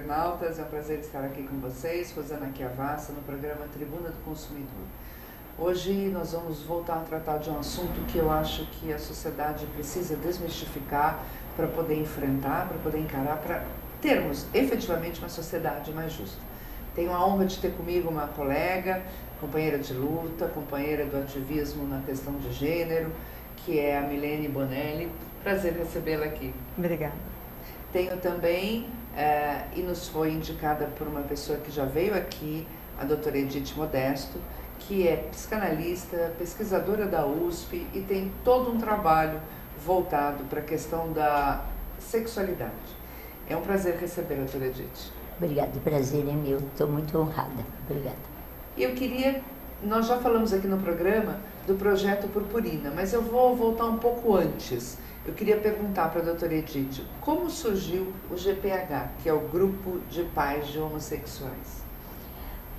internautas, é um prazer estar aqui com vocês, Rosana Chiavassa, no programa Tribuna do Consumidor. Hoje nós vamos voltar a tratar de um assunto que eu acho que a sociedade precisa desmistificar para poder enfrentar, para poder encarar, para termos efetivamente uma sociedade mais justa. Tenho a honra de ter comigo uma colega, companheira de luta, companheira do ativismo na questão de gênero, que é a Milene Bonelli. Prazer recebê-la aqui. Obrigada. Tenho também, e nos foi indicada por uma pessoa que já veio aqui, a doutora Edith Modesto, que é psicanalista, pesquisadora da USP e tem todo um trabalho voltado para a questão da sexualidade. É um prazer receber a doutora Edith. Obrigada, o prazer é meu, estou muito honrada. Obrigada. E eu queria, nós já falamos aqui no programa do projeto Purpurina, mas eu vou voltar um pouco antes. Eu queria perguntar para a doutora Edith, como surgiu o GPH, que é o Grupo de Pais de Homossexuais?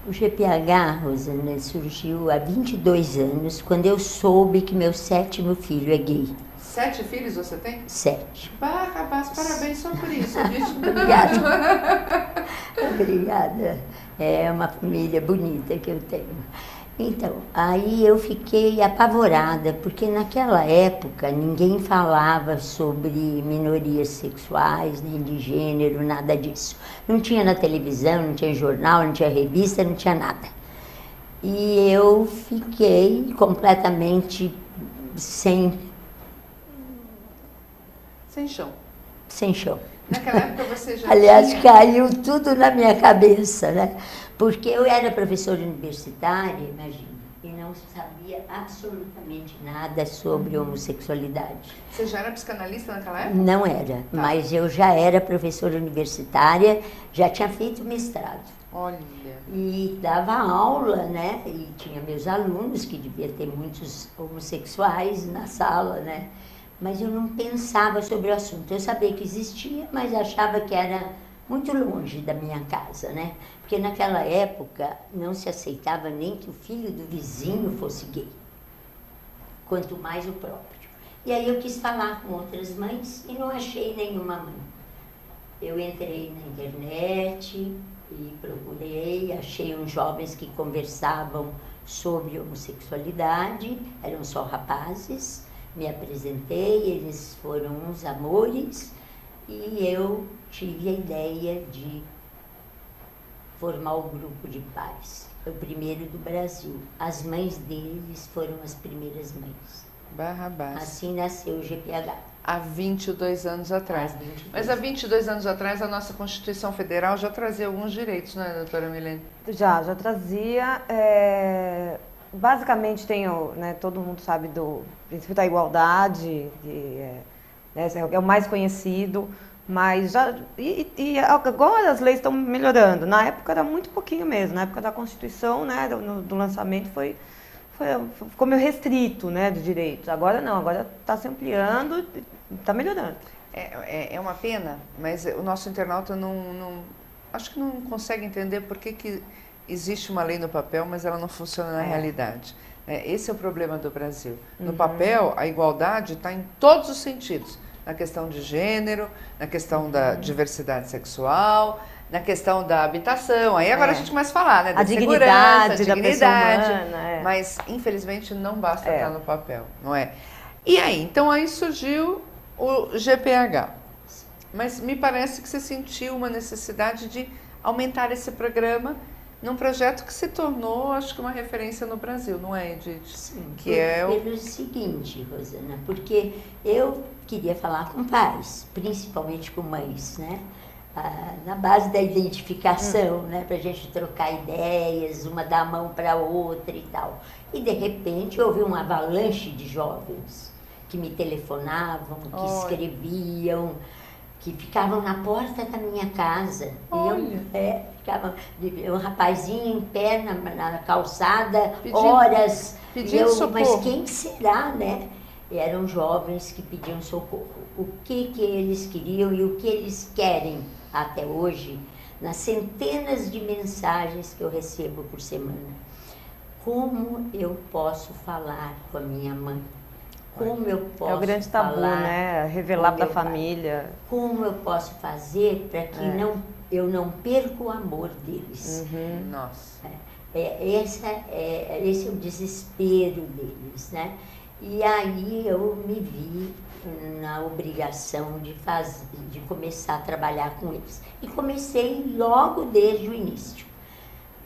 O GPH, Rosana, surgiu há 22 anos, quando eu soube que meu 7º filho é gay. 7 filhos você tem? 7. Rapaz, parabéns só por isso, Edith. Obrigada. Obrigada. É uma família bonita que eu tenho. Então, aí eu fiquei apavorada, porque naquela época ninguém falava sobre minorias sexuais, nem de gênero, nada disso. Não tinha na televisão, não tinha jornal, não tinha revista, não tinha nada. E eu fiquei completamente sem chão. Sem chão. Naquela época você já Aliás, tinha... caiu tudo na minha cabeça, né? Porque eu era professora universitária, imagina, e não sabia absolutamente nada sobre homossexualidade. Você já era psicanalista naquela época? Não era, mas eu já era professora universitária, já tinha feito mestrado. Olha. E dava aula, né? E tinha meus alunos, que devia ter muitos homossexuais na sala, né? Mas eu não pensava sobre o assunto. Eu sabia que existia, mas achava que era muito longe da minha casa, né? Porque naquela época não se aceitava nem que o filho do vizinho fosse gay, quanto mais o próprio. E aí eu quis falar com outras mães e não achei nenhuma mãe. Eu entrei na internet e procurei, achei uns jovens que conversavam sobre homossexualidade, eram só rapazes. Me apresentei, eles foram uns amores e eu tive a ideia de formar o grupo de pais. Foi o primeiro do Brasil. As mães deles foram as primeiras mães. Barrabás. Assim nasceu o GPH. Há 22 anos atrás. 22. Mas há 22 anos atrás a nossa Constituição Federal já trazia alguns direitos, não é, doutora Milene? Já trazia. Basicamente tem, né, todo mundo sabe do princípio da igualdade, né, é o mais conhecido, mas já, e agora as leis estão melhorando. Na época era muito pouquinho mesmo, na época da Constituição, né, do lançamento ficou meio restrito, né, de direitos. Agora não, agora está se ampliando, está melhorando. É uma pena, mas o nosso internauta acho que não consegue entender por que existe uma lei no papel, mas ela não funciona na realidade. Esse é o problema do Brasil. No papel, a igualdade está em todos os sentidos. Na questão de gênero, na questão da diversidade sexual, na questão da habitação. Aí agora a gente começa a falar, né? Da dignidade segurança, da pessoa humana. Mas, infelizmente, não basta estar no papel, não é? E aí? Então, aí surgiu o GPH. Mas me parece que você sentiu uma necessidade de aumentar esse programa num projeto que se tornou, acho que, uma referência no Brasil, não é, Edith? Sim, pelo seguinte, Rosana, porque eu queria falar com pais, principalmente com mães, né? Na base da identificação, né? Para a gente trocar ideias, uma dar a mão para a outra e tal. E, de repente, houve uma avalanche de jovens que me telefonavam, que escreviam, que ficavam na porta da minha casa. Olha. Ficava um rapazinho em pé na calçada, horas. Pedindo socorro. Mas quem será, né? E eram jovens que pediam socorro. O que eles queriam e o que eles querem até hoje, nas centenas de mensagens que eu recebo por semana. Como eu posso falar com a minha mãe? Como eu posso É o grande tabu, né? Revelar para a família. Como eu posso fazer para que eu não perco o amor deles. Nossa. Esse é o desespero deles, né? E aí eu me vi na obrigação de começar a trabalhar com eles. E comecei logo desde o início.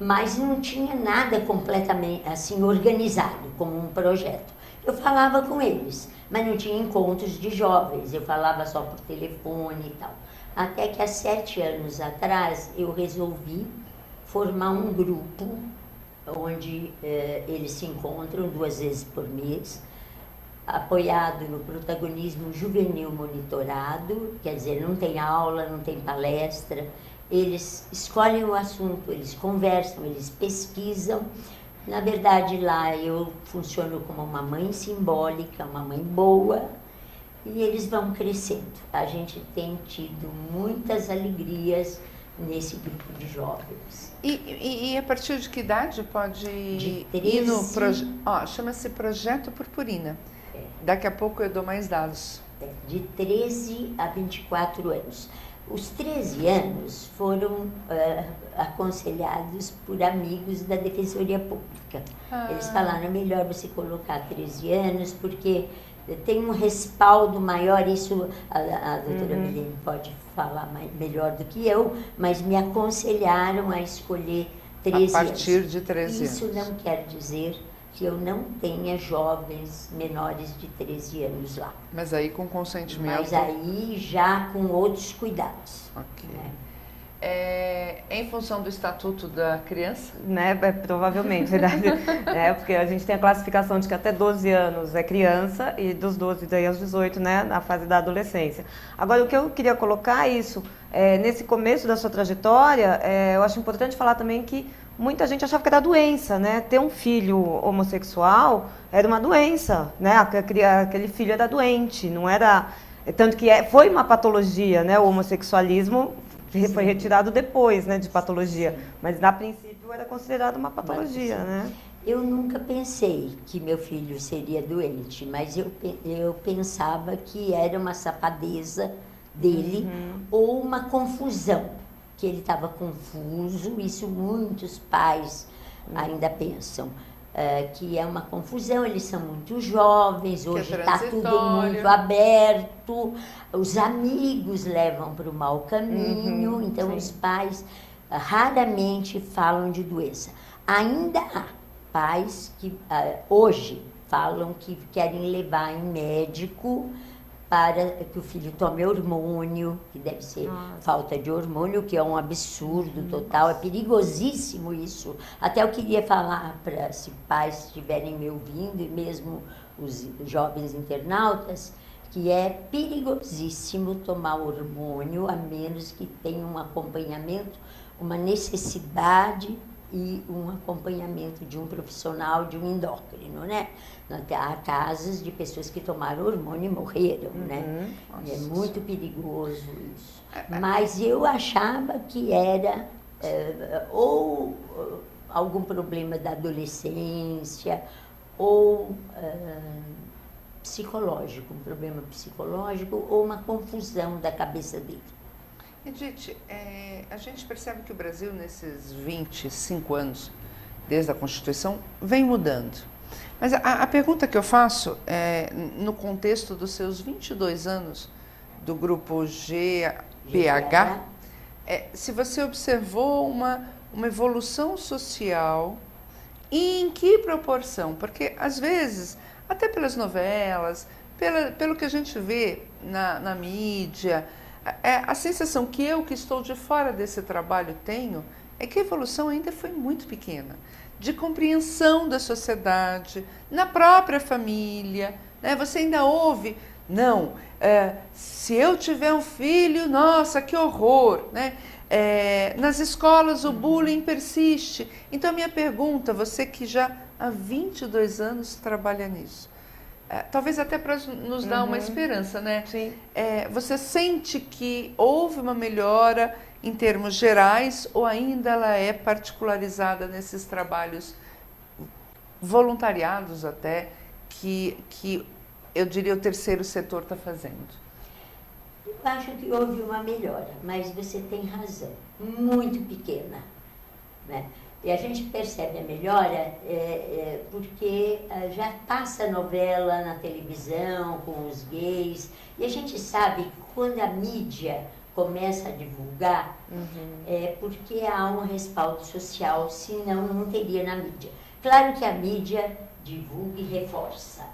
Mas não tinha nada completamente assim organizado como um projeto. Eu falava com eles, mas não tinha encontros de jovens, eu falava só por telefone e tal. Até que há 7 anos atrás eu resolvi formar um grupo onde eles se encontram 2 vezes por mês, apoiado no protagonismo juvenil monitorado, quer dizer, não tem aula, não tem palestra, eles escolhem o assunto, eles conversam, eles pesquisam. Na verdade, lá eu funciono como uma mãe simbólica, uma mãe boa, e eles vão crescendo. A gente tem tido muitas alegrias nesse grupo de jovens. E a partir de que idade pode De ir no 13. projeto? Chama-se Projeto Purpurina. Daqui a pouco eu dou mais dados. De 13 a 24 anos. Os 13 anos foram aconselhados por amigos da Defensoria Pública. Eles falaram, é melhor você colocar 13 anos, porque tem um respaldo maior, isso a doutora Milene pode falar melhor do que eu, mas me aconselharam a escolher 13 anos. A partir de 13 anos. Isso não quer dizer que eu não tenha jovens menores de 13 anos lá. Mas aí com consentimento. Mas aí já com outros cuidados. Ok. Né? Em função do Estatuto da Criança? Né, provavelmente, verdade. Porque a gente tem a classificação de que até 12 anos é criança e dos 12 daí aos 18, né, na fase da adolescência. Agora, o que eu queria colocar é isso, nesse começo da sua trajetória, eu acho importante falar também que muita gente achava que era doença, né? Ter um filho homossexual era uma doença, né? Aquele filho era doente, não era... Tanto que foi uma patologia, né? O homossexualismo foi retirado depois, né, de patologia. Mas, a princípio, era considerado uma patologia, né? Eu nunca pensei que meu filho seria doente, mas eu pensava que era uma safadeza dele ou uma confusão, que ele estava confuso. Isso muitos pais ainda pensam, que é uma confusão, eles são muito jovens, hoje está tudo muito aberto, os amigos levam para o mau caminho, então os pais raramente falam de doença. Ainda há pais que hoje falam que querem levar em médico para que o filho tome hormônio, que deve ser falta de hormônio, que é um absurdo total, é perigosíssimo isso. Até eu queria falar para se pais estiverem me ouvindo, e mesmo os jovens internautas, que é perigosíssimo tomar hormônio, a menos que tenha um acompanhamento, uma necessidade e um acompanhamento de um profissional, de um endócrino, né? Há casos de pessoas que tomaram hormônio e morreram, né? É muito perigoso isso. Mas eu achava que era ou algum problema da adolescência ou psicológico, um problema psicológico ou uma confusão da cabeça dele. Edith, a gente percebe que o Brasil, nesses 25 anos, desde a Constituição, vem mudando. Mas a pergunta que eu faço, no contexto dos seus 22 anos do grupo GPH, se você observou uma evolução social e em que proporção? Porque, às vezes, até pelas novelas, pelo que a gente vê na mídia, a sensação que eu, que estou de fora desse trabalho, tenho é que a evolução ainda foi muito pequena, de compreensão da sociedade, na própria família, né? Você ainda ouve, não, se eu tiver um filho, nossa, que horror, né? Nas escolas o bullying persiste. Então, a minha pergunta, você que já há 22 anos trabalha nisso, talvez até para nos dar uma esperança, né? Sim. Você sente que houve uma melhora em termos gerais ou ainda ela é particularizada nesses trabalhos voluntariados até que eu diria o terceiro setor está fazendo? Eu acho que houve uma melhora, mas você tem razão, muito pequena, né? E a gente percebe a melhora porque já passa novela na televisão com os gays, e a gente sabe que quando a mídia começa a divulgar, é porque há um respaldo social, senão não teria na mídia. Claro que a mídia divulga e reforça,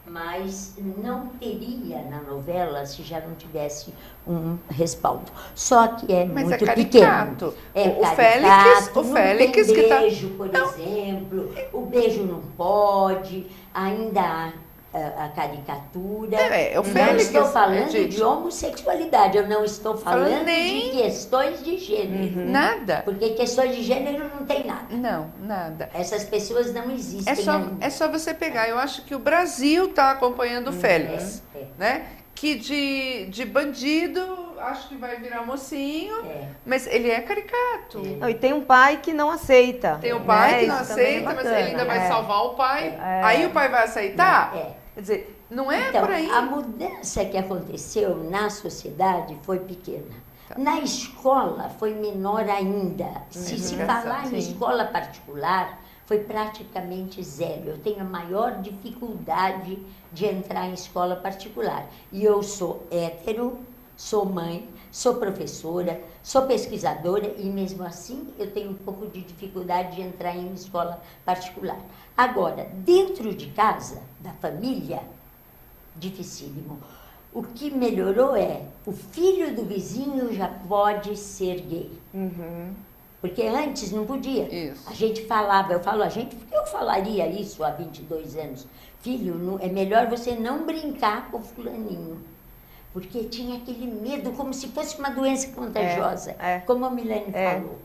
mas não teria na novela se já não tivesse um respaldo. Só que é Mas muito é pequeno. caricato. É O caricato, Félix não tem que tá... beijo, por exemplo. O beijo não pode, ainda há a caricatura. O não Félix, estou falando gente, de homossexualidade, eu não estou falando nem... de questões de gênero. Nada. Porque questões de gênero não tem nada. Não, nada. Essas pessoas não existem ainda. É só você pegar. Eu acho que o Brasil está acompanhando o Félix, né? Que de bandido, acho que vai virar mocinho, mas ele é caricato. E tem um pai que não aceita. Tem o pai que não Isso também é aceita, mas bacana. ele ainda vai salvar o pai. Aí o pai vai aceitar? Quer dizer, não é Então, por aí. a mudança que aconteceu na sociedade foi pequena. Na escola foi menor ainda. Se falar em escola particular, foi praticamente zero. Eu tenho a maior dificuldade de entrar em escola particular. E eu sou hétero, sou mãe, sou professora, sou pesquisadora e mesmo assim eu tenho um pouco de dificuldade de entrar em escola particular. Agora, dentro de casa, da família, dificílimo. O que melhorou é o filho do vizinho já pode ser gay. Porque antes não podia. Isso. A gente falava, eu falo a gente, porque eu falaria isso há 22 anos. Filho, é melhor você não brincar com fulaninho. Porque tinha aquele medo, como se fosse uma doença contagiosa, como a Milene falou.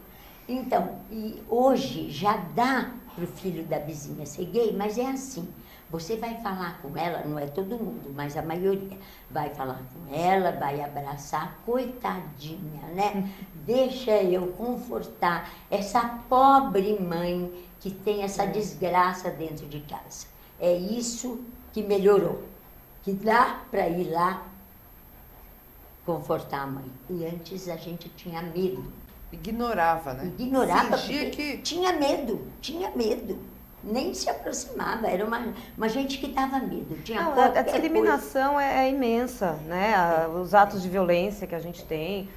Então, e hoje já dá para o filho da vizinha ser gay, mas é assim. Você vai falar com ela, não é todo mundo, mas a maioria. Vai falar com ela, vai abraçar, coitadinha, né? Deixa eu confortar essa pobre mãe que tem essa desgraça dentro de casa. É isso que melhorou. Que dá para ir lá confortar a mãe. E antes a gente tinha medo. Ignorava, né? Ignorava Fingia porque que... tinha medo. Nem se aproximava, era uma gente que dava medo. A discriminação é imensa, né? Os atos de violência que a gente tem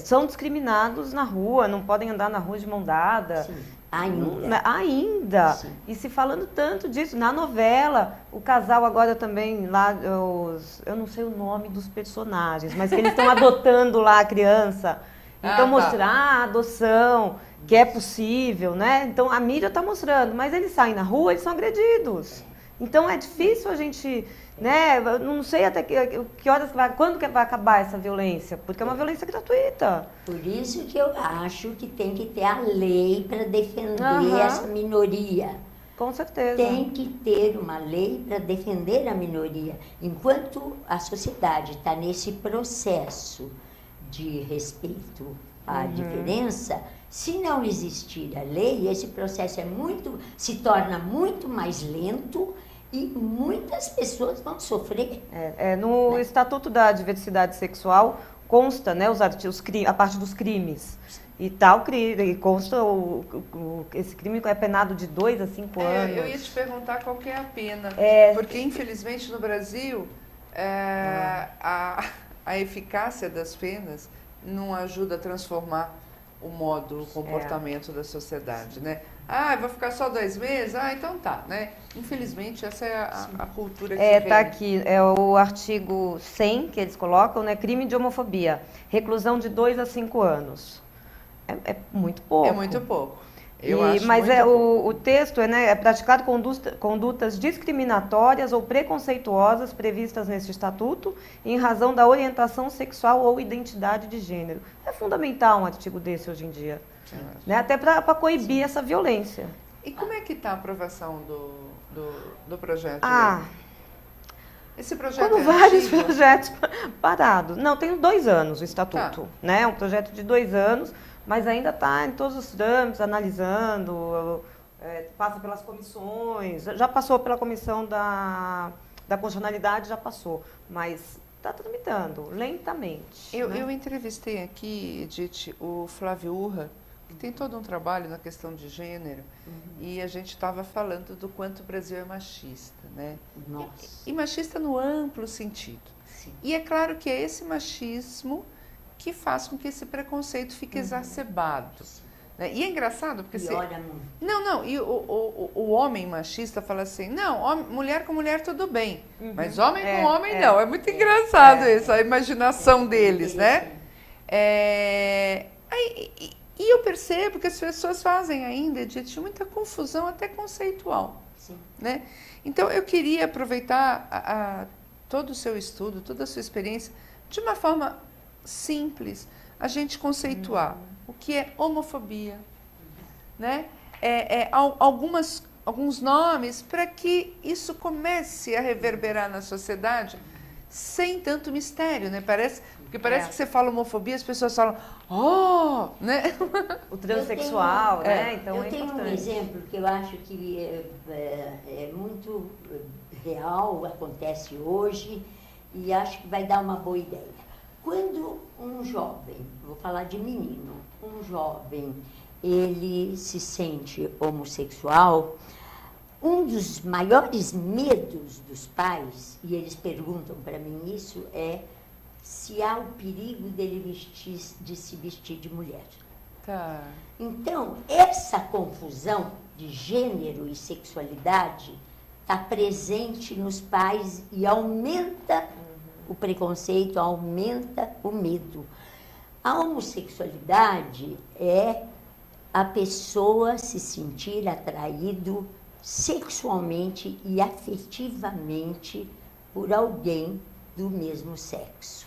são discriminados na rua, não podem andar na rua de mão dada. Sim, ainda. Ainda. Sim. E se falando tanto disso, na novela, o casal agora também, lá, eu não sei o nome dos personagens, mas que eles estão adotando lá a criança. Então, mostrar a adoção, que é possível, né? Então, a mídia está mostrando, mas eles saem na rua, eles são agredidos. Então, é difícil a gente, né? Eu não sei até que horas, quando que vai acabar essa violência, porque é uma violência gratuita. Por isso que eu acho que tem que ter a lei para defender essa minoria. Com certeza. Tem que ter uma lei para defender a minoria. Enquanto a sociedade está nesse processo de respeito à diferença, se não existir a lei, esse processo se torna muito mais lento e muitas pessoas vão sofrer. No Estatuto da Diversidade Sexual consta, né, a parte dos crimes. E tal crime, consta esse crime é penado de 2 a 5 anos. Eu ia te perguntar qual que é a pena, porque infelizmente no Brasil a eficácia das penas não ajuda a transformar o comportamento da sociedade, né? Vai ficar só 2 meses? Então tá, né? Infelizmente essa é a cultura que vem. Tá aqui, é o artigo 100 que eles colocam, né? Crime de homofobia, reclusão de 2 a 5 anos. É muito pouco. É muito pouco. Mas o texto é praticado condutas discriminatórias ou preconceituosas previstas nesse estatuto em razão da orientação sexual ou identidade de gênero. É fundamental um artigo desse hoje em dia, né? Até para coibir essa violência. E como é que está a aprovação do projeto? Esse projeto Como vários projetos parados. Não, tem 2 anos o estatuto, né? É um projeto de 2 anos. Mas ainda está em todos os trâmites, analisando, passa pelas comissões, já passou pela comissão da constitucionalidade, já passou, mas está tramitando, lentamente. Eu, né? eu entrevistei aqui, Edith, o Flávio Urra, que tem todo um trabalho na questão de gênero, e a gente estava falando do quanto o Brasil é machista, né? Nossa. E machista no amplo sentido. Sim. E é claro que é esse machismo que faz com que esse preconceito fique exacerbado. Né? E é engraçado porque... Piora muito. Não, e o homem machista fala assim, não, mulher com mulher tudo bem, mas homem com homem não. É muito engraçado isso, a imaginação deles, né? E eu percebo que as pessoas fazem ainda, Edith, muita confusão até conceitual. Sim. Né? Então, eu queria aproveitar todo o seu estudo, toda a sua experiência, de uma forma simples, a gente conceituar o que é homofobia, né? Alguns nomes para que isso comece a reverberar na sociedade sem tanto mistério, né? Porque parece que você fala homofobia, as pessoas falam, oh, né? O transexual, né? Então eu tenho importante. um exemplo que eu acho que é muito real, acontece hoje, e acho que vai dar uma boa ideia. Quando um jovem, vou falar de menino, um jovem, ele se sente homossexual, um dos maiores medos dos pais, e eles perguntam para mim isso, é se há o perigo dele de se vestir de mulher. Tá. Então, essa confusão de gênero e sexualidade está presente nos pais e aumenta o preconceito, aumenta o medo. A homossexualidade é a pessoa se sentir atraído sexualmente e afetivamente por alguém do mesmo sexo,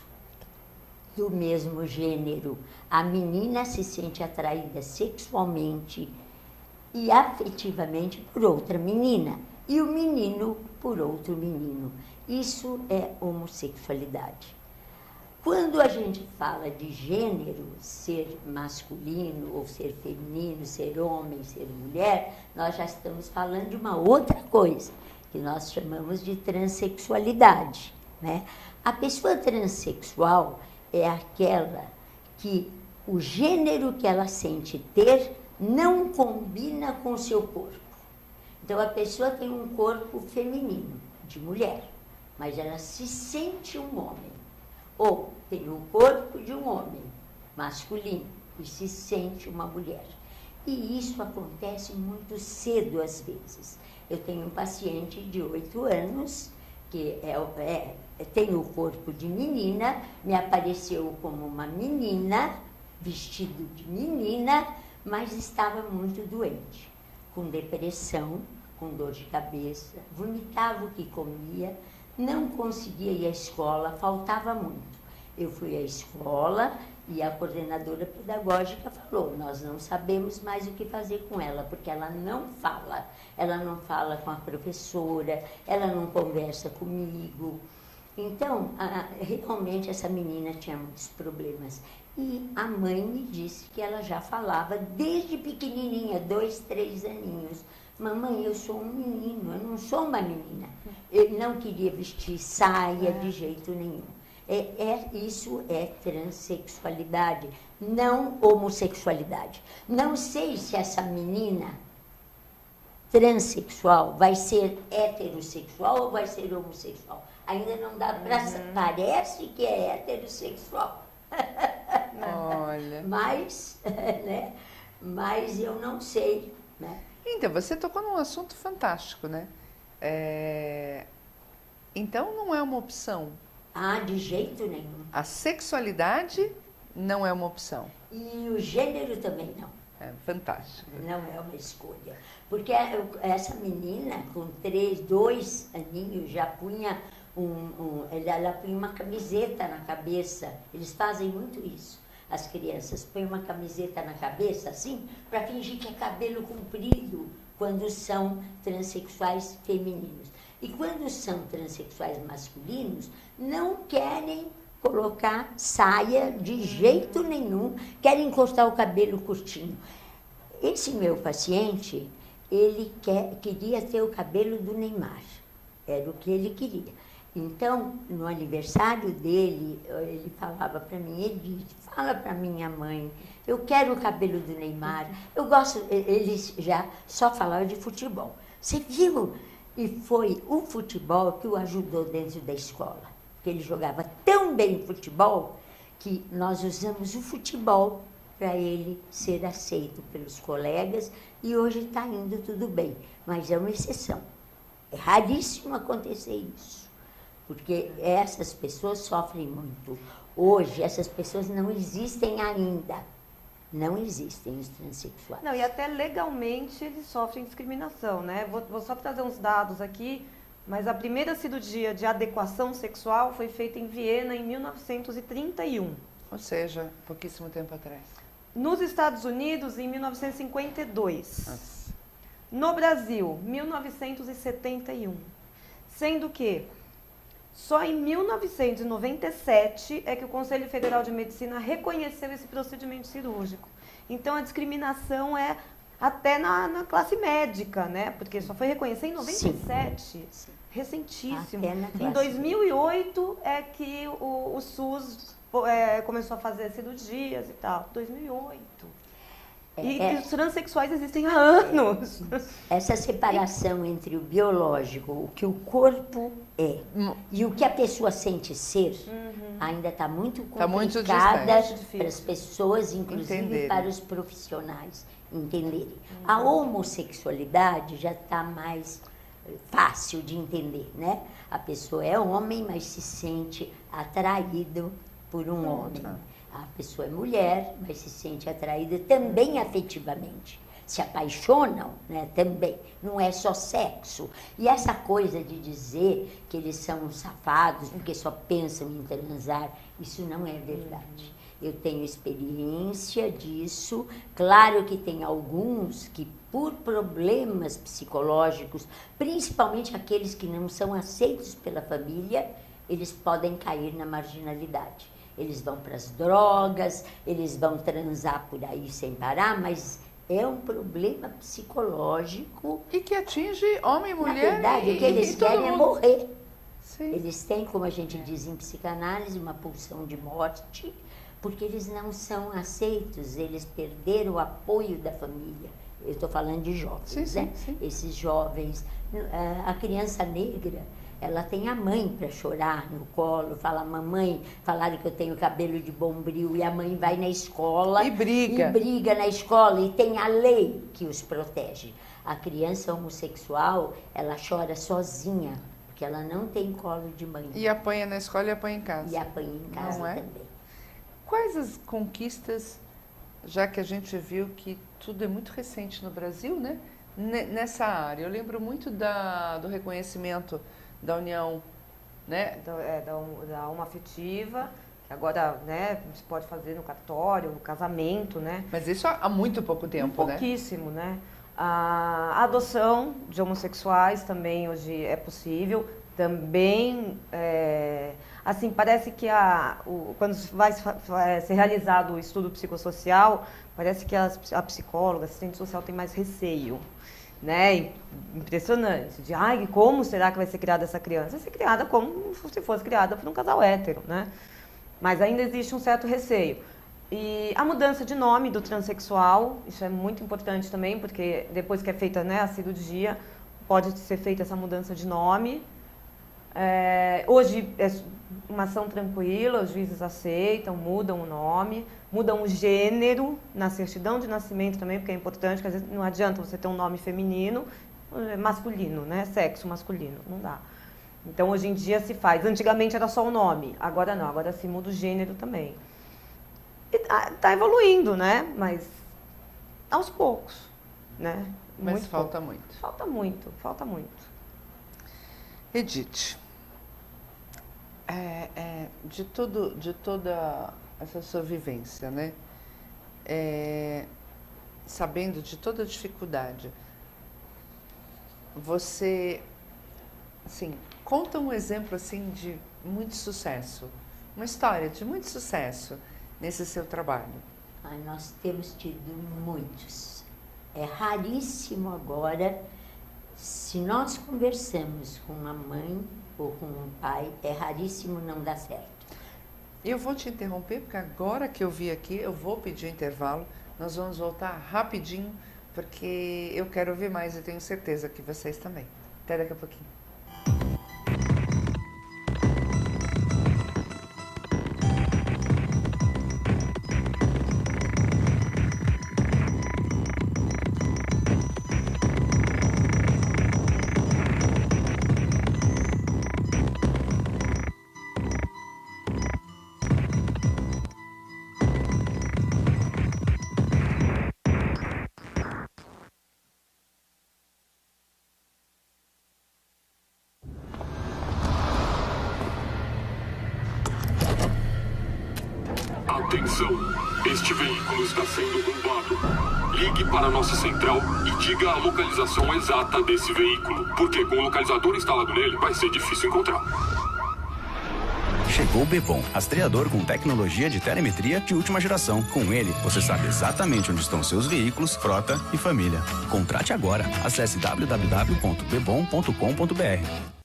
do mesmo gênero. A menina se sente atraída sexualmente e afetivamente por outra menina, e o menino por outro menino. Isso é homossexualidade. Quando a gente fala de gênero, ser masculino ou ser feminino, ser homem, ser mulher, nós já estamos falando de uma outra coisa, que nós chamamos de transexualidade, né? A pessoa transexual é aquela que o gênero que ela sente ter não combina com o seu corpo. Então, a pessoa tem um corpo feminino, de mulher, mas ela se sente um homem. Ou tem o corpo de um homem, masculino, e se sente uma mulher. E isso acontece muito cedo, às vezes. Eu tenho um paciente de 8 anos, que tem o corpo de menina, me apareceu como uma menina, vestido de menina, mas estava muito doente, com depressão, com dor de cabeça, vomitava o que comia, não conseguia ir à escola, faltava muito. Eu fui à escola e a coordenadora pedagógica falou, nós não sabemos mais o que fazer com ela, porque ela não fala com a professora, ela não conversa comigo. Então, realmente essa menina tinha muitos problemas. E a mãe me disse que ela já falava desde pequenininha, 2, 3 aninhos. Mamãe, eu sou um menino, eu não sou uma menina. Eu não queria vestir saia de jeito nenhum. Isso é transexualidade, não homossexualidade. Não sei se essa menina transexual vai ser heterossexual ou vai ser homossexual. Ainda não dá para... Parece que é heterossexual. Olha. Mas eu não sei, né? Então, você tocou num assunto fantástico, né? Então, não é uma opção. Ah, de jeito nenhum. A sexualidade não é uma opção. E o gênero também não. É fantástico. Não é uma escolha. Porque essa menina, com 2 aninhos, já punha ela punha uma camiseta na cabeça. Eles fazem muito isso. As crianças põem uma camiseta na cabeça, assim, para fingir que é cabelo comprido, quando são transexuais femininos. E quando são transexuais masculinos, não querem colocar saia de jeito nenhum, querem encostar o cabelo curtinho. Esse meu paciente, ele queria ter o cabelo do Neymar, era o que ele queria. Então, no aniversário dele, ele falava para mim, Edith, fala para minha mãe, eu quero o cabelo do Neymar, eu gosto, ele já só falava de futebol. Você viu? E foi o futebol que o ajudou dentro da escola, porque ele jogava tão bem futebol que nós usamos o futebol para ele ser aceito pelos colegas e hoje está indo tudo bem, mas é uma exceção. É raríssimo acontecer isso. Porque essas pessoas sofrem muito. Hoje, essas pessoas não existem ainda. Não existem os transexuais. Não, e até legalmente eles sofrem discriminação, né? Vou só trazer uns dados aqui, mas a primeira cirurgia de adequação sexual foi feita em Viena em 1931. Ou seja, pouquíssimo tempo atrás. Nos Estados Unidos, em 1952. Nossa. No Brasil, 1971. Sendo que só em 1997 é que o Conselho Federal de Medicina reconheceu esse procedimento cirúrgico. Então, a discriminação é até na classe médica, né? Porque só foi reconhecer em 97. Sim. Recentíssimo. Até na classe Em 2008 é que o SUS começou a fazer cirurgias e tal. 2008. E os transexuais existem há anos. Essa separação entre o biológico, o que o corpo é, e o que a pessoa sente ser, ainda está muito complicada para as pessoas, inclusive entenderem. para os profissionais entenderem. A homossexualidade já está mais fácil de entender, né? A pessoa é homem, mas se sente atraído por um homem. A pessoa é mulher, mas se sente atraída também afetivamente. Se apaixonam, né, também. Não é só sexo. E essa coisa de dizer que eles são safados porque só pensam em transar, isso não é verdade. Eu tenho experiência disso. Claro que tem alguns que, por problemas psicológicos, principalmente aqueles que não são aceitos pela família, eles podem cair na marginalidade. Eles vão para as drogas, eles vão transar por aí sem parar, mas é um problema psicológico. E que atinge homem e mulher. Na verdade, o que eles querem é mundo. morrer. Sim. Eles têm, como a gente diz em psicanálise, uma pulsão de morte, porque eles não são aceitos, eles perderam o apoio da família. Eu estou falando de jovens, sim, né? Sim. Esses jovens, a criança negra, ela tem a mãe para chorar no colo, fala, mamãe, falaram que eu tenho cabelo de bombril, e a mãe vai na escola E briga. E briga na escola, e tem a lei que os protege. A criança homossexual, ela chora sozinha, porque ela não tem colo de mãe. E apanha na escola e apanha em casa. E apanha em casa Não é? também. Quais as conquistas, já que a gente viu que tudo é muito recente no Brasil, né? Nessa área. Eu lembro muito do reconhecimento da união, né? Da homoafetiva, que agora, né, se pode fazer no cartório, no casamento, né? Mas isso há muito pouco tempo, né? Pouquíssimo, né? A adoção de homossexuais também hoje é possível. Também, assim, parece que quando vai ser realizado o estudo psicossocial, parece que a psicóloga, a assistente social tem mais receio, né? Impressionante, de como será que vai ser criada essa criança? Vai ser criada como se fosse criada por um casal hétero, né? Mas ainda existe um certo receio. E a mudança de nome do transexual, isso é muito importante também, porque depois que é feita, né, a cirurgia, pode ser feita essa mudança de nome. Hoje é uma ação tranquila, os juízes aceitam, mudam o nome, mudam o gênero na certidão de nascimento também, porque é importante, porque às vezes não adianta você ter um nome feminino, masculino, né? Sexo masculino, não dá. Então hoje em dia se faz, antigamente era só o nome, agora não, agora se muda o gênero também. E tá evoluindo, né? Mas aos poucos, né? Mas Muito falta pouco. muito. Falta muito. Edith, de toda essa sua vivência, né? Sabendo de toda a dificuldade, você, assim, conta um exemplo assim de muito sucesso, uma história de muito sucesso nesse seu trabalho. Nós temos tido muitos. É raríssimo agora, se nós conversamos com uma mãe ou com um pai, é raríssimo não dar certo. Eu vou te interromper, porque agora que eu vi aqui, eu vou pedir um intervalo. Nós vamos voltar rapidinho, porque eu quero ouvir mais e tenho certeza que vocês também. Até daqui a pouquinho. Atenção, este veículo está sendo roubado. Ligue para a nossa central e diga a localização exata desse veículo, porque com o localizador instalado nele vai ser difícil encontrar. Chegou o Bebom, rastreador com tecnologia de telemetria de última geração. Com ele, você sabe exatamente onde estão seus veículos, frota e família. Contrate agora. Acesse www.bebom.com.br.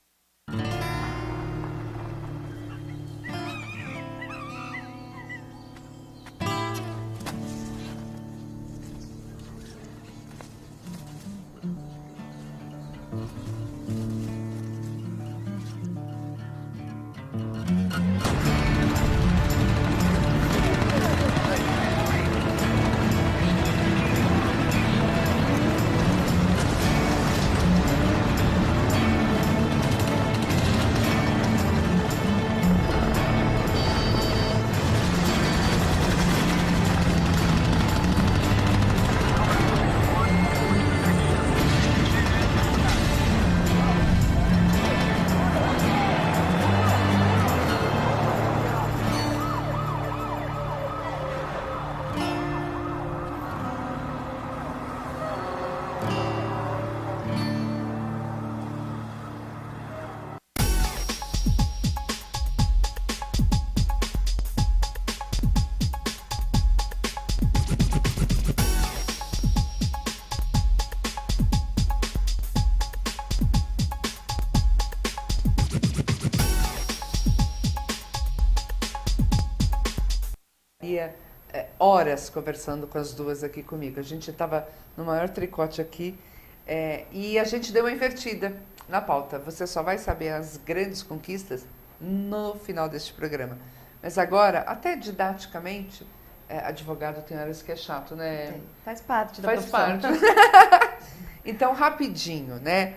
Horas conversando com as duas aqui comigo. A gente estava no maior tricote aqui e a gente deu uma invertida na pauta. Você só vai saber as grandes conquistas no final deste programa. Mas agora, até didaticamente, advogado tem horas que é chato, né? Tem. Faz parte da Faz profissão. parte. Então, rapidinho, né?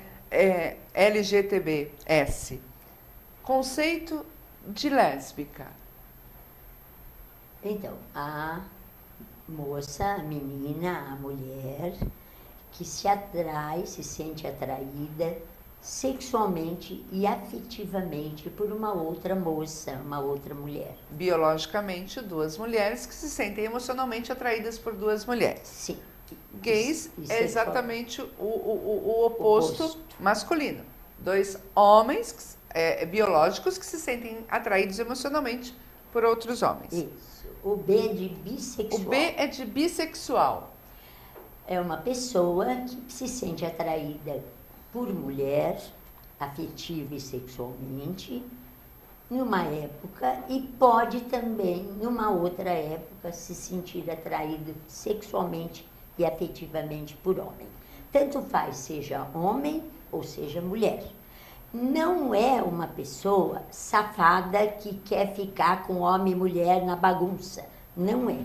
LGTB-S. Conceito de lésbica. Então, a moça, a menina, a mulher que se atrai, se sente atraída sexualmente e afetivamente por uma outra moça, uma outra mulher. Biologicamente, duas mulheres que se sentem emocionalmente atraídas por duas mulheres. Sim. Gays E é exatamente o oposto Oposto. masculino. Dois homens biológicos que se sentem atraídos emocionalmente por outros homens. Isso. O B é de bissexual. O B é de bissexual. É uma pessoa que se sente atraída por mulher, afetiva e sexualmente, numa época, e pode também, numa outra época, se sentir atraído sexualmente e afetivamente por homem. Tanto faz, seja homem ou seja mulher. Não é uma pessoa safada que quer ficar com homem e mulher na bagunça. Não é.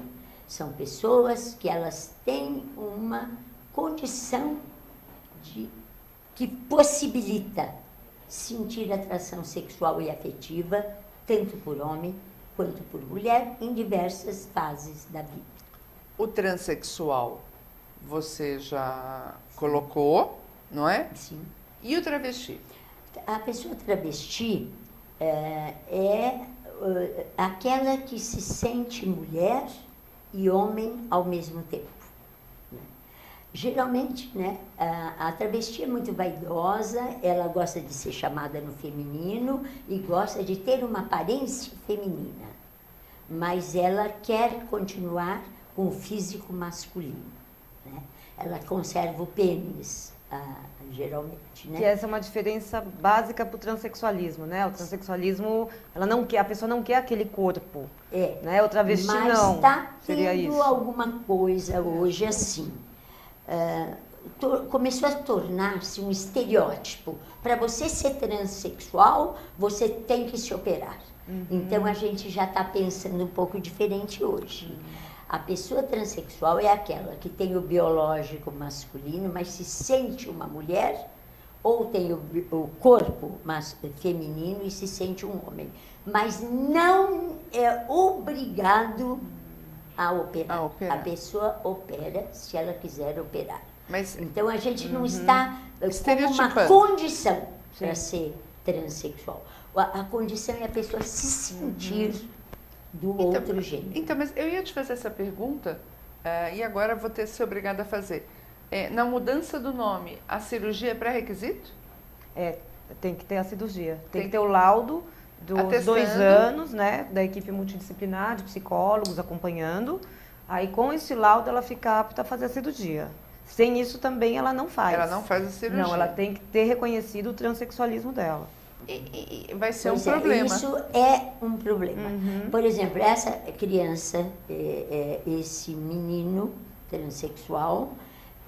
São pessoas que elas têm uma condição que possibilita sentir atração sexual e afetiva, tanto por homem quanto por mulher, em diversas fases da vida. O transexual, você já colocou, não é? Sim. E o travesti? A pessoa travesti é aquela que se sente mulher e homem ao mesmo tempo. Né? Geralmente, né, a travesti é muito vaidosa, ela gosta de ser chamada no feminino e gosta de ter uma aparência feminina, mas ela quer continuar com o físico masculino. Né? Ela conserva o pênis, geralmente, né? Que essa é uma diferença básica para o transexualismo, né? O transexualismo, a pessoa não quer aquele corpo, né? O travesti mas não, está seria tendo isso. alguma coisa hoje assim. Começou a tornar-se um estereótipo. Para você ser transexual, você tem que se operar. Então a gente já está pensando um pouco diferente hoje. A pessoa transexual é aquela que tem o biológico masculino, mas se sente uma mulher, ou tem o corpo feminino e se sente um homem. Mas não é obrigado a operar. A pessoa opera se ela quiser operar. Mas, então a gente não está como uma estereotipando. condição para ser transexual. A condição é a pessoa se sentir do outro gênero. Então, mas eu ia te fazer essa pergunta, e agora vou ter ser obrigada a fazer. Na mudança do nome, a cirurgia é pré-requisito? Tem que ter a cirurgia. Tem que ter o laudo dos Atestando. 2 anos, né? Da equipe multidisciplinar, de psicólogos acompanhando. Aí, com esse laudo, ela fica apta a fazer a cirurgia. Sem isso, também, ela não faz. Ela não faz a cirurgia. Não, ela tem que ter reconhecido o transexualismo dela. E vai ser Pois um problema. Isso é um problema. Por exemplo, essa criança, esse menino transexual,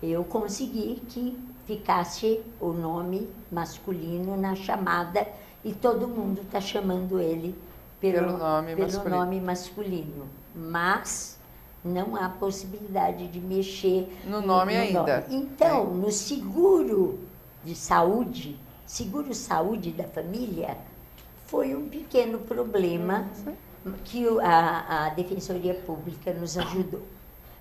eu consegui que ficasse o nome masculino na chamada e todo mundo está chamando ele pelo nome masculino. Mas não há possibilidade de mexer no nome ainda. Nome. Então, no seguro saúde da família, foi um pequeno problema que a Defensoria Pública nos ajudou.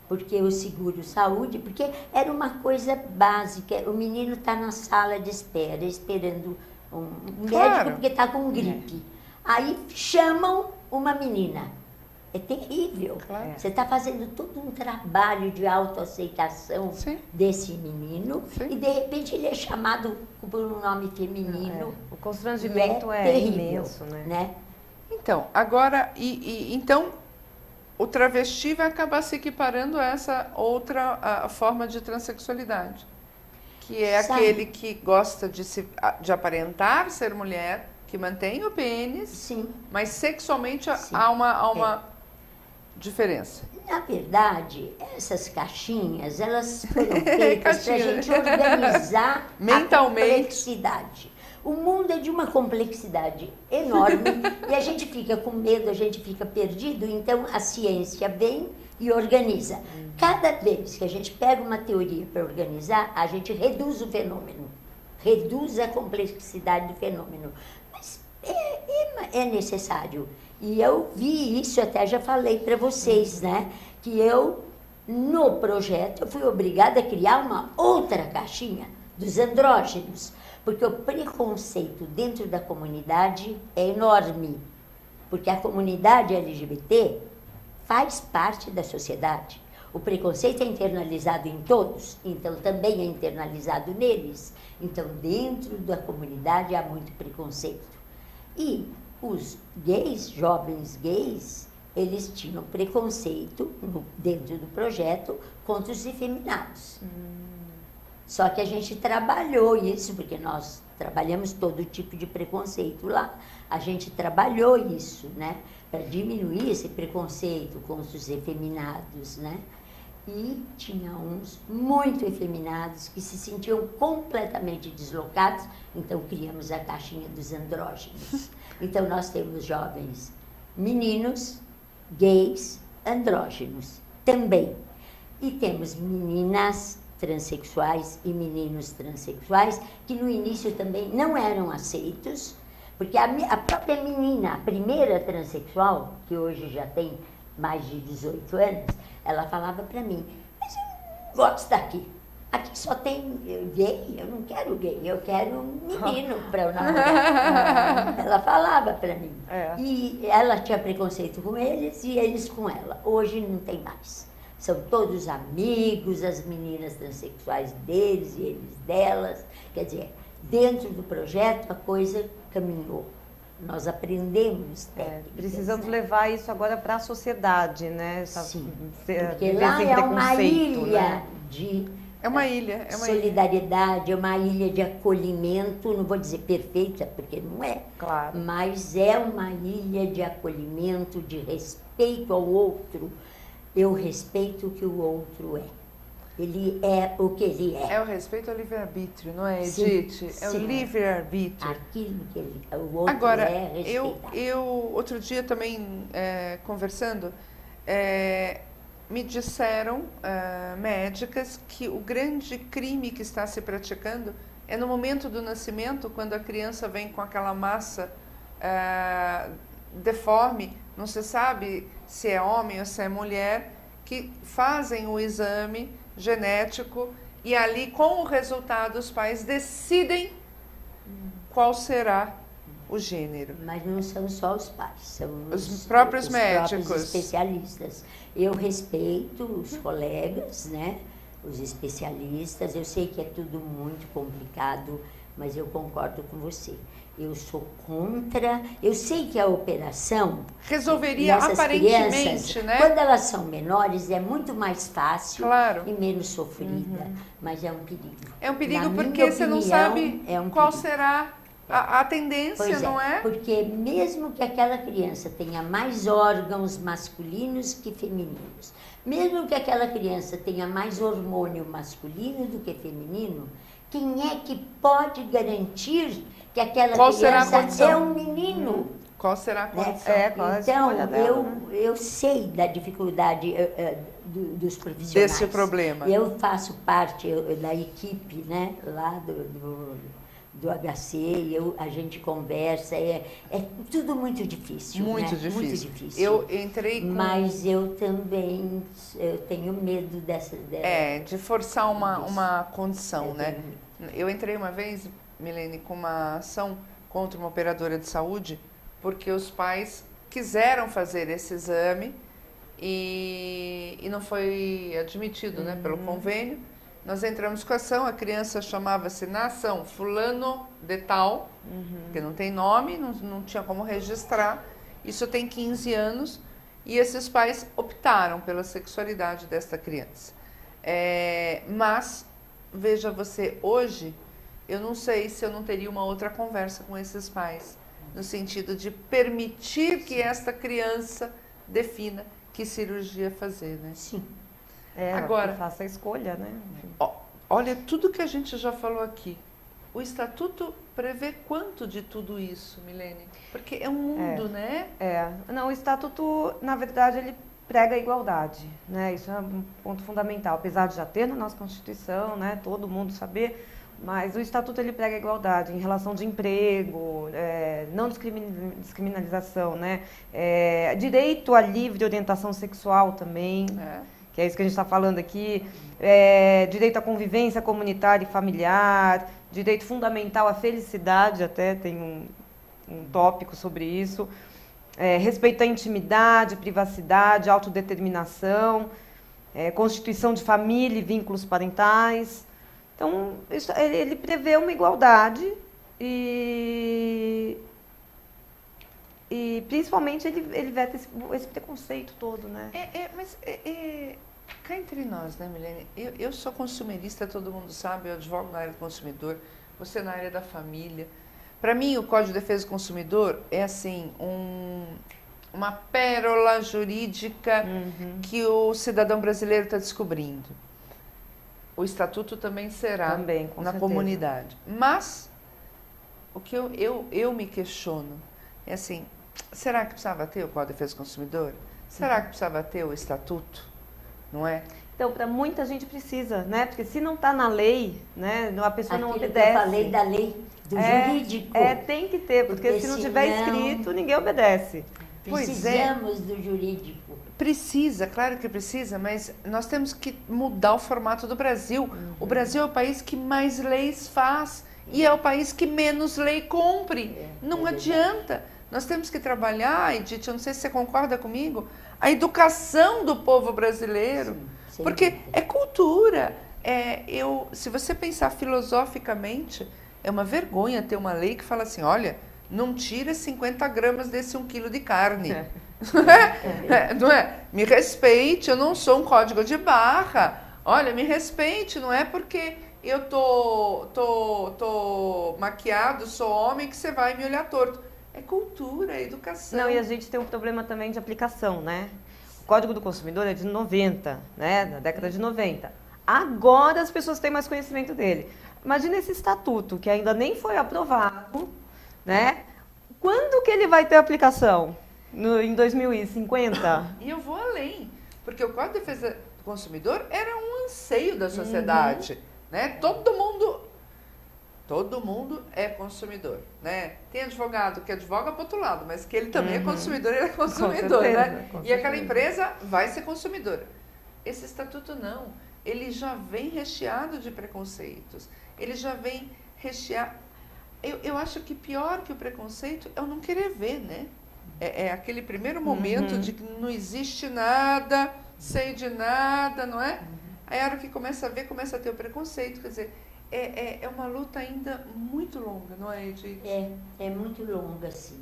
Porque o seguro-saúde, porque era uma coisa básica, o menino está na sala de espera, esperando um médico porque está com gripe. Aí chamam uma menina. É terrível. Claro. Você está fazendo todo um trabalho de autoaceitação desse menino e, de repente, ele é chamado por um nome feminino. O constrangimento é terrível, imenso, né? Então, agora, então, o travesti vai acabar se equiparando a essa outra forma de transexualidade, que é aquele que gosta de aparentar ser mulher, que mantém o pênis, mas sexualmente há uma diferença. Na verdade, essas caixinhas, elas foram feitas para a gente organizar mentalmente a complexidade. O mundo é de uma complexidade enorme e a gente fica com medo, a gente fica perdido, então a ciência vem e organiza. Cada vez que a gente pega uma teoria para organizar, a gente reduz o fenômeno, reduz a complexidade do fenômeno. Mas é necessário. E eu vi isso, até já falei para vocês, né? Que eu, no projeto, eu fui obrigada a criar uma outra caixinha dos andrógenos, porque o preconceito dentro da comunidade é enorme, porque a comunidade LGBT faz parte da sociedade. O preconceito é internalizado em todos, então também é internalizado neles. Então, dentro da comunidade há muito preconceito. E os gays, jovens gays, eles tinham preconceito dentro do projeto contra os efeminados. Só que a gente trabalhou isso, porque nós trabalhamos todo tipo de preconceito lá. A gente trabalhou isso, né? Para diminuir esse preconceito contra os efeminados, né? E tinha uns muito efeminados que se sentiam completamente deslocados, então criamos a caixinha dos andrógenos. Então nós temos jovens meninos, gays, andrógenos também. E temos meninas transexuais e meninos transexuais que no início também não eram aceitos, porque a própria menina, a primeira transexual, que hoje já tem mais de 18 anos, ela falava para mim, mas eu não gosto daqui. Aqui só tem gay, eu não quero gay, eu quero um menino para eu namorar. Ela falava para mim. E ela tinha preconceito com eles e eles com ela. Hoje não tem mais. São todos amigos, as meninas transexuais deles e eles delas. Quer dizer, dentro do projeto a coisa caminhou. Nós aprendemos técnicas. Precisamos levar isso agora para a sociedade, né? Sim, porque lá é uma ilha de É uma ilha, é uma ilha. solidariedade, é uma ilha de acolhimento, não vou dizer perfeita, porque não é, Claro. mas é uma ilha de acolhimento, de respeito ao outro. Eu respeito o que o outro é. Ele é o que ele é. É o respeito ao livre-arbítrio, não é, Sim, Edith? É o sim. livre-arbítrio. Aquilo que o outro Agora, é respeitado. eu outro dia também conversando, me disseram, médicas, que o grande crime que está se praticando é no momento do nascimento, quando a criança vem com aquela massa deforme, não se sabe se é homem ou se é mulher, que fazem o exame genético e ali, com o resultado, os pais decidem qual será o gênero. Mas não são só os pais, são Os próprios médicos. próprios especialistas. Eu respeito os colegas, né? Os especialistas. Eu sei que é tudo muito complicado, mas eu concordo com você. Eu sou contra. Eu sei que a operação Resolveria nessas aparentemente, crianças, né? quando elas são menores, é muito mais fácil Claro. e menos sofrida. Mas é um perigo. É um perigo Na porque minha você não opinião, sabe é um qual perigo. será a tendência, Pois não é? Porque mesmo que aquela criança tenha mais órgãos masculinos que femininos, mesmo que aquela criança tenha mais hormônio masculino do que feminino, quem é que pode garantir que aquela Qual será a criança condição? é um menino? Qual será a Né? condição? Qual é a Então, escolha dela, né? eu sei da dificuldade dos profissionais. Desse problema. Eu faço parte da equipe, né, lá do HC, a gente conversa, é tudo muito difícil. Muito né? difícil. Muito difícil. Eu entrei com... Mas eu também tenho medo dessa... de forçar uma condição, Eu né? tenho Eu entrei uma vez, Milene, com uma ação contra uma operadora de saúde, porque os pais quiseram fazer esse exame e não foi admitido, né, pelo convênio. Nós entramos com a ação, a criança chamava-se na ação fulano de tal, que não tem nome, não tinha como registrar. Isso tem 15 anos e esses pais optaram pela sexualidade desta criança. Mas, veja você, hoje, eu não sei se eu não teria uma outra conversa com esses pais, no sentido de permitir que esta criança defina que cirurgia fazer, né? Sim. Agora- Que faça a escolha, né? Olha, tudo que a gente já falou aqui, o Estatuto prevê quanto de tudo isso, Milene? Porque é um mundo, né? Não, o Estatuto, na verdade, ele prega a igualdade, né? Isso é um ponto fundamental, apesar de já ter na nossa Constituição, né? Todo mundo saber, mas o Estatuto ele prega a igualdade em relação de emprego, não descriminalização, né? Direito à livre orientação sexual também. Que é isso que a gente está falando aqui, direito à convivência comunitária e familiar, direito fundamental à felicidade, até tem um tópico sobre isso, respeito à intimidade, privacidade, autodeterminação, constituição de família e vínculos parentais. Então, ele prevê uma igualdade e principalmente ele veta esse preconceito todo, né? Mas cá entre nós, né, Milene? Eu sou consumerista, todo mundo sabe, eu advogo na área do consumidor, você na área da família. Para mim, o Código de Defesa do Consumidor é assim, uma pérola jurídica que o cidadão brasileiro está descobrindo. O Estatuto também será Também, com na certeza. comunidade. Mas o que eu me questiono é assim, será que precisava ter o Código de Defesa do Consumidor? Será que precisava ter o Estatuto? Não é? Então, para muita gente precisa, né? Porque se não está na lei, né, a pessoa não Aquilo obedece. que eu falei da lei do jurídico. Tem que ter, porque se não tiver senão- escrito, ninguém obedece. Pois Precisamos do jurídico. Precisa, claro que precisa, mas nós temos que mudar o formato do Brasil. O Brasil é o país que mais leis faz e é o país que menos lei cumpre. Não adianta. Nós temos que trabalhar, Edith, eu não sei se você concorda comigo, a educação do povo brasileiro, Sem porque dúvida. é cultura. Se você pensar filosoficamente, é uma vergonha ter uma lei que fala assim, olha, não tira 50 gramas desse 1 quilo de carne. Não é? Me respeite, eu não sou um código de barra. Olha, me respeite, não é porque eu tô maquiado, sou homem, que você vai me olhar torto. É cultura, é educação. Não, e a gente tem um problema também de aplicação, né? O Código do Consumidor é de 90, né? Da década de 90. Agora as pessoas têm mais conhecimento dele. Imagina esse estatuto, que ainda nem foi aprovado, né? Quando que ele vai ter aplicação? Em 2050? E eu vou além, porque o Código de Defesa do Consumidor era um anseio da sociedade, né? Todo mundo é consumidor, né? Tem advogado que advoga para outro lado, mas que ele também é consumidor, ele é consumidor, certeza, né? com E aquela certeza. empresa vai ser consumidora. Esse estatuto não, ele já vem recheado de preconceitos, ele já vem recheado... Eu acho que pior que o preconceito é o não querer ver, né? É aquele primeiro momento de que não existe nada, sei de nada, não é? Aí a hora que começa a ver, começa a ter o preconceito, quer dizer, é uma luta ainda muito longa, não é, Edith? É muito longa, assim.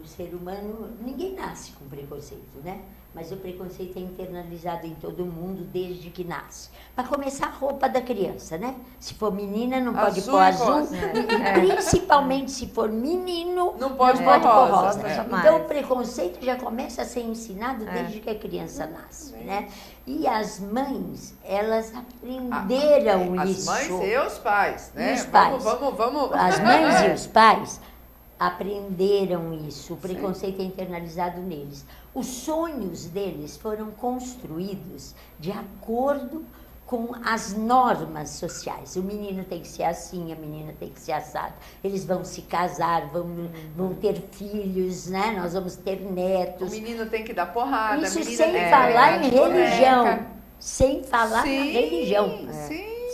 O ser humano, ninguém nasce com preconceito, né? Mas o preconceito é internalizado em todo mundo desde que nasce. Para começar, a roupa da criança, né? Se for menina, não pode Azul pôr e azul. rosa. E principalmente se for menino, Não pode pôr pôr rosa, rosa. né? Então, o preconceito já começa a ser ensinado desde que a criança nasce, né? E as mães, elas aprenderam As isso. mães e os pais, né? E os pais. Vamos. As mães e os pais aprenderam isso, o preconceito é internalizado neles. Os sonhos deles foram construídos de acordo com as normas sociais. O menino tem que ser assim, a menina tem que ser assado. Eles vão se casar, vão ter filhos, né? Nós vamos ter O netos. menino tem que dar porrada, Isso a menina sem tem que falar brincar em de boneca. religião. Sem falar Sim, na religião.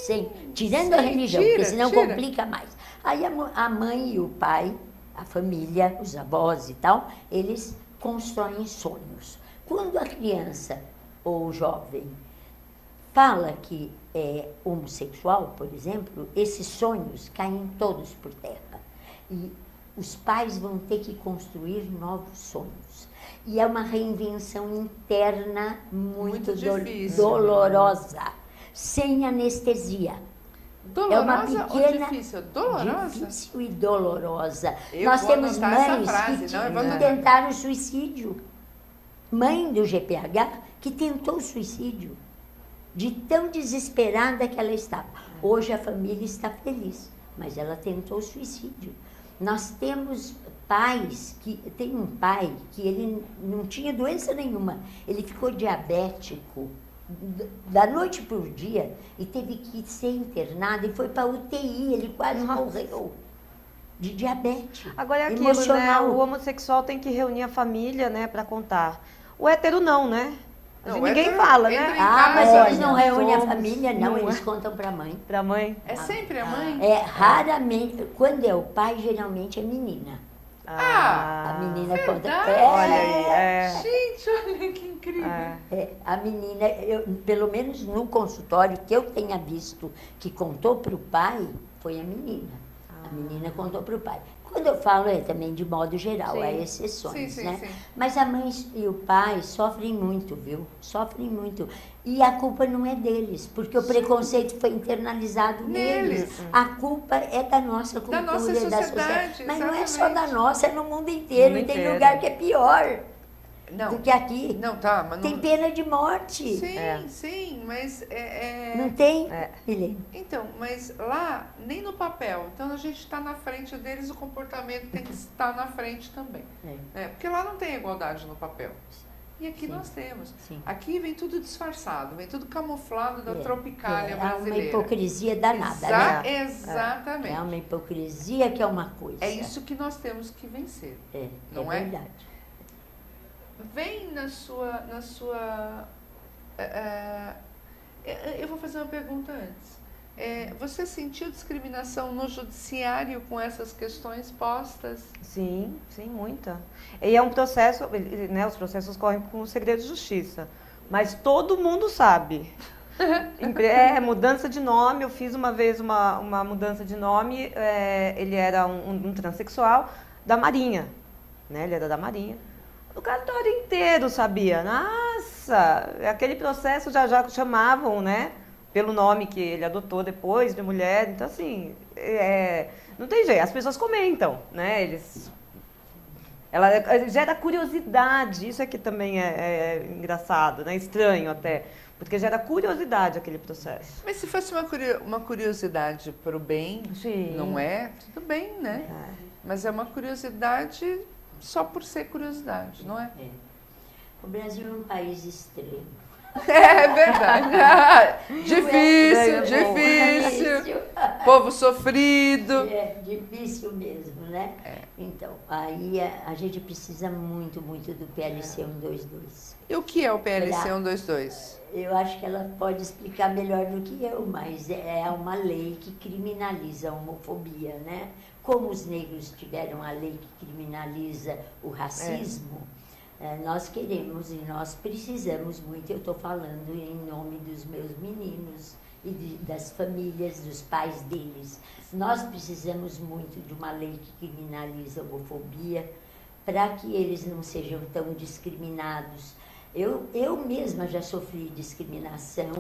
Sim. Tirando a Sim, religião, tira, porque senão tira. complica mais. Aí a mãe e o pai, a família, os avós e tal, eles constroem sonhos. Quando a criança ou o jovem fala que é homossexual, por exemplo, esses sonhos caem todos por terra. E os pais vão ter que construir novos sonhos. E é uma reinvenção interna muito difícil. dolorosa, sem anestesia. Dolorosa ou difícil? Dolorosa? Difícil e dolorosa. Eu Nós vou temos anotar essa mães frase, que não, eu vou anotar. tentaram suicídio. Mãe do GPH que tentou suicídio, de tão desesperada que ela estava. Hoje a família está feliz, mas ela tentou suicídio. Nós temos pais que... Tem um pai que ele não tinha doença nenhuma, ele ficou diabético da noite para o dia e teve que ser internado e foi para UTI, ele quase morreu de diabetes. Agora é aquilo, né? emocional. O homossexual tem que reunir a família, né, para contar. O hétero não, né? Não, o Ninguém hétero fala, entra né? em Mas casa, eles não reúnem a somos- família, não, não eles é. contam para a mãe. Pra mãe. É sempre a mãe? É raramente, quando é o pai, geralmente é menina. A menina conta. verdade? Olha aí, Gente, olha que incrível. A menina, pelo menos no consultório que eu tenha visto que contou para o pai, foi a menina. A menina contou para o pai. Quando eu falo é também de modo geral, Sim. há exceções, Sim, né? sim. Mas a mãe e o pai sofrem muito, viu? Sofrem muito. E a culpa não é deles, porque o preconceito foi internalizado neles. Neles. A culpa é da nossa cultura, Da nossa sociedade, Mas não é só exatamente. da nossa, é no mundo inteiro. Mundo E tem inteiro. lugar que é pior Não, do que aqui. não, tá, mas Tem não... pena de morte. Sim, É. sim, mas Não tem, É. Helene? Então, mas lá, nem no papel. Então, a gente está na frente deles, o comportamento tem que estar na frente também. Porque lá não tem igualdade no papel. E aqui Sim. nós temos. Sim. Aqui vem tudo disfarçado, vem tudo camuflado da tropicália Há uma brasileira. hipocrisia danada, né? Exatamente. É uma hipocrisia que é uma coisa. É isso que nós temos que vencer. Não é é? verdade. Vem na sua... eu vou fazer uma pergunta antes. Você sentiu discriminação no judiciário com essas questões postas? Sim, muita. E é um processo, né, os processos correm com o segredo de justiça, mas todo mundo sabe. Mudança de nome, eu fiz uma vez uma mudança de nome, ele era um transexual da Marinha, né, ele era da Marinha. O cartório inteiro sabia. Nossa, Nossa, aquele processo já chamavam, né? Pelo nome que ele adotou depois de mulher. Então, assim, não tem jeito. As pessoas comentam, né? Ela gera curiosidade. Isso aqui também é engraçado, né? Estranho até. Porque gera curiosidade aquele processo. Mas se fosse uma curiosidade para o bem, Sim. não é? Tudo bem, né? Mas é uma curiosidade só por ser curiosidade, não é? O Brasil é um país extremo. É verdade. Difícil. Povo sofrido. É difícil mesmo, né? Então, aí a gente precisa muito, muito do PLC 122. E o que é o PLC 122? Eu acho que ela pode explicar melhor do que eu, mas é uma lei que criminaliza a homofobia, né? Como os negros tiveram a lei que criminaliza o racismo, nós queremos e nós precisamos muito, eu estou falando em nome dos meus meninos e das famílias, dos pais deles. Nós precisamos muito de uma lei que criminaliza a homofobia para que eles não sejam tão discriminados. Eu mesma já sofri discriminação,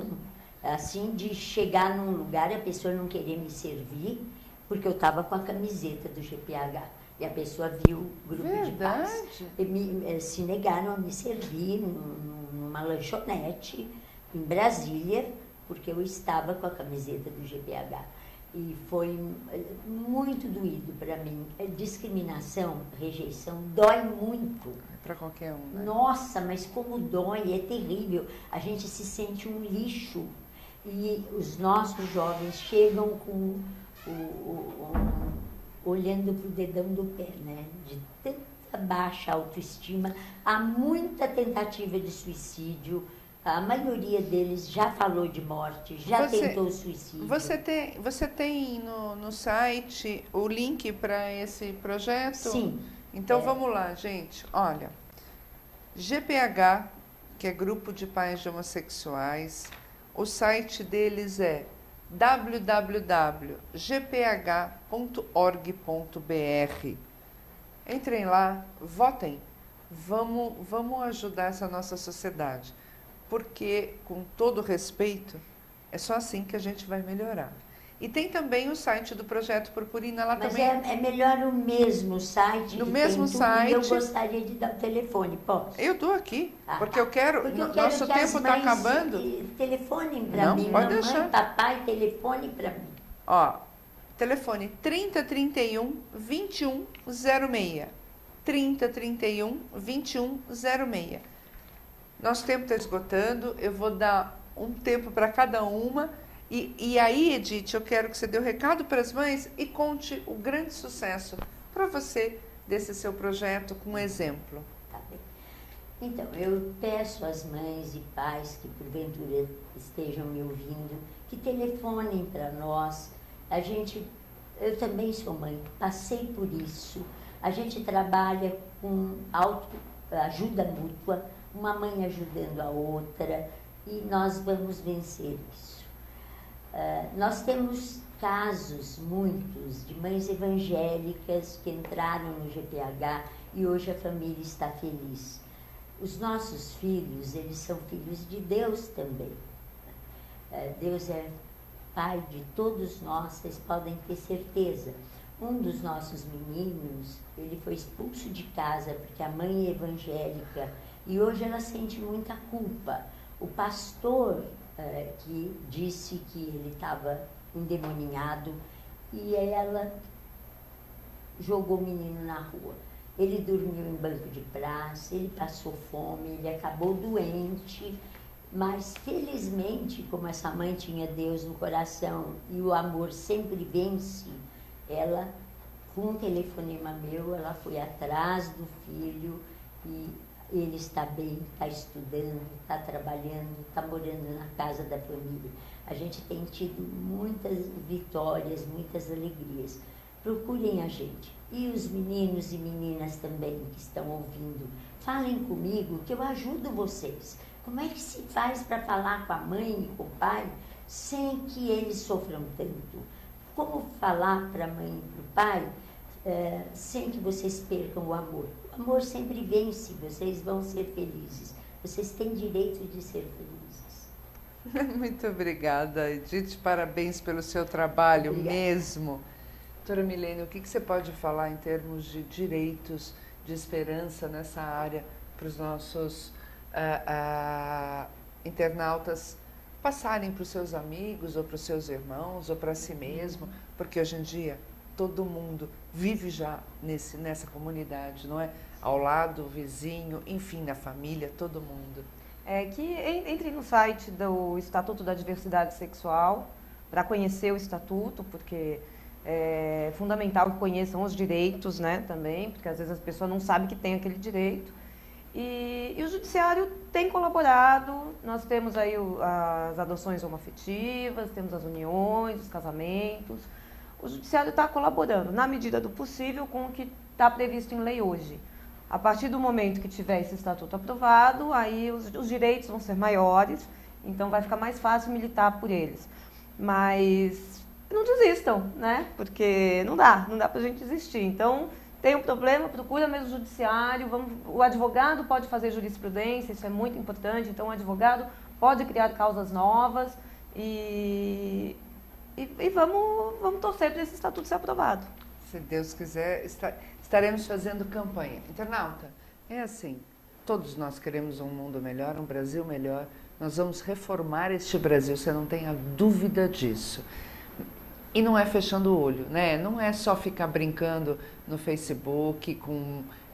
assim, de chegar num lugar e a pessoa não querer me servir, porque eu estava com a camiseta do GPH. E a pessoa viu o grupo de paz. E se negaram a me servir numa lanchonete em Brasília, porque eu estava com a camiseta do GPH. E foi muito doído para mim. Discriminação, rejeição, dói muito. Para qualquer um, né? Nossa, mas como dói, é terrível. A gente se sente um lixo. E os nossos jovens chegam com olhando para o dedão do pé, né? De tanta baixa autoestima. Há muita tentativa de suicídio. A maioria deles já falou de morte, já tentou suicídio. Você tem no site o link para esse projeto? Sim. Então vamos lá, gente. Olha, GPH, que é Grupo de Pais de Homossexuais, o site deles é www.gph.org.br. Entrem lá, votem. Vamos ajudar essa nossa sociedade. Porque, com todo respeito, é só assim que a gente vai melhorar. E tem também o site do Projeto Purpurina lá também. Mas é melhor o mesmo site. No mesmo site. E eu gostaria de dar o telefone, posso? Eu dou aqui, porque eu quero. Porque Nosso tempo está acabando. Telefonem para mim, pode mamãe, deixar. papai, telefone para mim. Ó, telefone 3031 2106. 3031 2106. Nosso tempo está esgotando, eu vou dar um tempo para cada uma. E aí, Edith, eu quero que você dê o recado para as mães e conte o grande sucesso para você desse seu projeto com um exemplo. Tá bem. Então, eu peço às mães e pais que porventura estejam me ouvindo, que telefonem para nós. Eu também sou mãe, passei por isso. A gente trabalha com ajuda mútua, uma mãe ajudando a outra, e nós vamos vencer isso. Nós temos casos, muitos, de mães evangélicas que entraram no GPH e hoje a família está feliz. Os nossos filhos, eles são filhos de Deus também. Deus é Pai de todos nós, vocês podem ter certeza. Um dos nossos meninos, ele foi expulso de casa porque a mãe é evangélica e hoje ela sente muita culpa. O pastor que disse que ele estava endemoninhado e ela jogou o menino na rua. Ele dormiu em banco de praça, ele passou fome, ele acabou doente, mas felizmente, como essa mãe tinha Deus no coração e o amor sempre vence, ela, com um telefonema meu, ela foi atrás do filho e ele está bem, está estudando, está trabalhando, está morando na casa da família. A gente tem tido muitas vitórias, muitas alegrias. Procurem a gente. E os meninos e meninas também que estão ouvindo, falem comigo que eu ajudo vocês. Como é que se faz para falar com a mãe e com o pai sem que eles sofram tanto? Como falar para a mãe e para o pai sem que vocês percam o amor? O amor sempre vence, vocês vão ser felizes. Vocês têm direito de ser felizes. Muito obrigada, Edith. Parabéns pelo seu trabalho. Obrigada. Mesmo. Doutora Milene, o que você pode falar em termos de direitos, de esperança nessa área para os nossos internautas passarem para os seus amigos, ou para os seus irmãos, ou para si mesmo, porque hoje em dia todo mundo vive já nessa comunidade, não é? Ao lado, vizinho, enfim, na família, todo mundo. Entre no site do Estatuto da Diversidade Sexual para conhecer o Estatuto, porque é fundamental que conheçam os direitos, né, também, porque às vezes as pessoas não sabem que tem aquele direito. E o Judiciário tem colaborado, nós temos aí as adoções homoafetivas, temos as uniões, os casamentos. O Judiciário está colaborando, na medida do possível, com o que está previsto em lei hoje. A partir do momento que tiver esse estatuto aprovado, aí os direitos vão ser maiores, então vai ficar mais fácil militar por eles. Mas não desistam, né? Porque não dá para a gente desistir. Então, tem um problema, procura mesmo o judiciário, o advogado pode fazer jurisprudência, isso é muito importante, então o advogado pode criar causas novas e vamos torcer para esse estatuto ser aprovado. Se Deus quiser, estaremos fazendo campanha. Internauta, é assim, todos nós queremos um mundo melhor, um Brasil melhor, nós vamos reformar este Brasil, você não tenha dúvida disso. E não é fechando o olho, né? Não é só ficar brincando no Facebook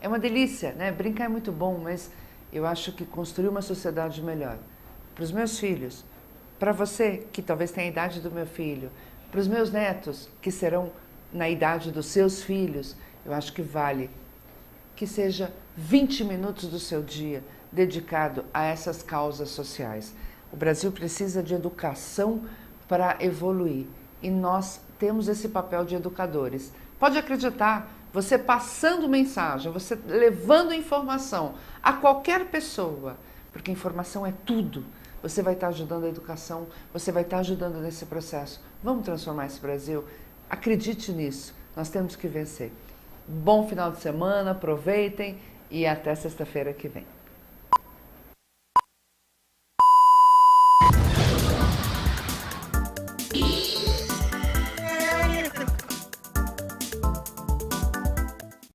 É uma delícia, né? Brincar é muito bom, mas eu acho que construir uma sociedade melhor para os meus filhos, para você, que talvez tenha a idade do meu filho, para os meus netos, que serão na idade dos seus filhos, eu acho que vale que seja 20 minutos do seu dia dedicado a essas causas sociais. O Brasil precisa de educação para evoluir e nós temos esse papel de educadores. Pode acreditar, você passando mensagem, você levando informação a qualquer pessoa, porque informação é tudo. Você vai estar ajudando a educação, você vai estar ajudando nesse processo. Vamos transformar esse Brasil? Acredite nisso, nós temos que vencer. Bom final de semana, aproveitem e até sexta-feira que vem.